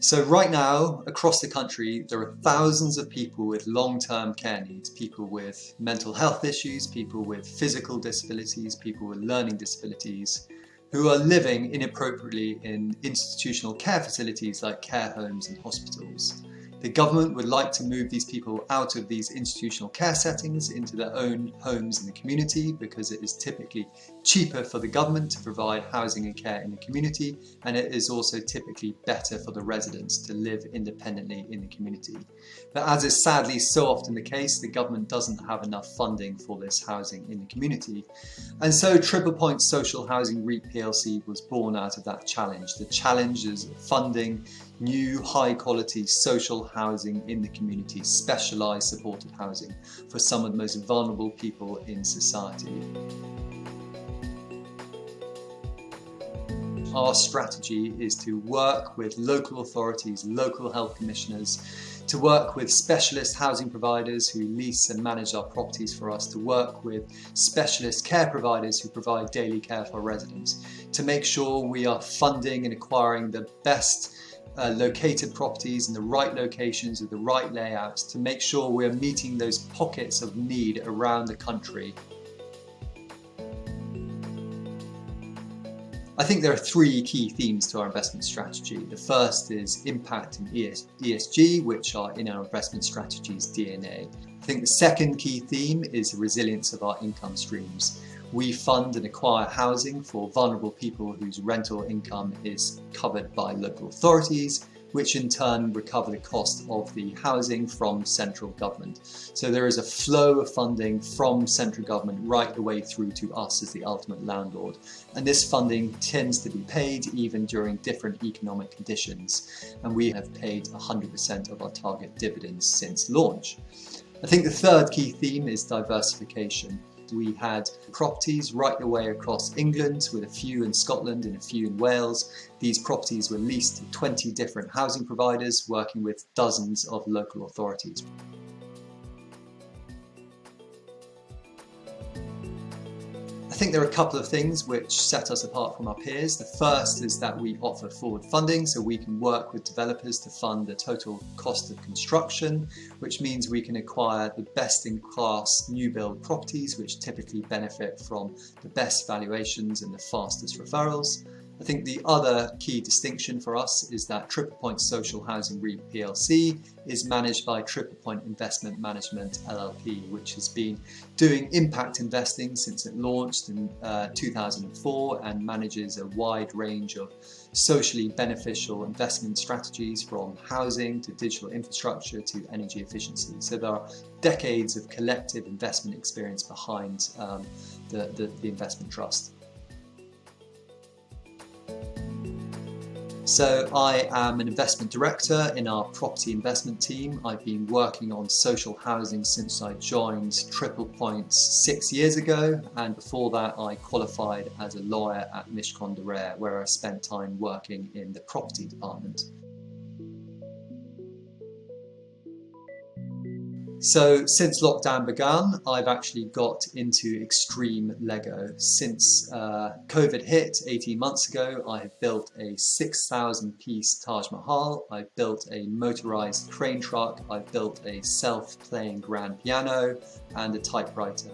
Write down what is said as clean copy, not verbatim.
So right now, across the country, there are thousands of people with long-term care needs, people with mental health issues, people with physical disabilities, people with learning disabilities, who are living inappropriately in institutional care facilities like care homes and hospitals. The government would like to move these people out of these institutional care settings into their own homes in the community because it is typically cheaper for the government to provide housing and care in the community, and it is also typically better for the residents to live independently in the community. But as is sadly so often the case, the government doesn't have enough funding for this housing in the community. And so Point Social Housing REIT plc was born out of that challenge. The challenge is funding new high-quality social housing in the community, specialised supported housing for some of the most vulnerable people in society. Our strategy is to work with local authorities, local health commissioners, to work with specialist housing providers who lease and manage our properties for us, to work with specialist care providers who provide daily care for residents, to make sure we are funding and acquiring the best located properties in the right locations with the right layouts, to make sure we're meeting those pockets of need around the country. I think there are three key themes to our investment strategy. The first is impact and ESG, which are in our investment strategy's DNA. I think the second key theme is the resilience of our income streams. We fund and acquire housing for vulnerable people whose rental income is covered by local authorities, which in turn recover the cost of the housing from central government. So there is a flow of funding from central government right the way through to us as the ultimate landlord. And this funding tends to be paid even during different economic conditions. And we have paid 100% of our target dividends since launch. I think the third key theme is diversification. We had properties right the way across England, with a few in Scotland and a few in Wales. These properties were leased to 20 different housing providers working with dozens of local authorities. I think there are a couple of things which set us apart from our peers. The first is that we offer forward funding, so we can work with developers to fund the total cost of construction, which means we can acquire the best-in-class new build properties, which typically benefit from the best valuations and the fastest referrals. I think the other key distinction for us is that Point Social Housing REIT plc is managed by Point Investment Management LLP, which has been doing impact investing since it launched in 2004 and manages a wide range of socially beneficial investment strategies from housing to digital infrastructure to energy efficiency. So there are decades of collective investment experience behind the investment trust. So I am an investment director in our property investment team. I've been working on social housing since I joined Triple Point 6 years ago, and before that I qualified as a lawyer at Mishcon de Rere, where I spent time working in the property department. So since lockdown began, I've actually got into extreme Lego. Since COVID hit 18 months ago, I have built a 6,000 piece Taj Mahal, I've built a motorized crane truck, I've built a self-playing grand piano and a typewriter.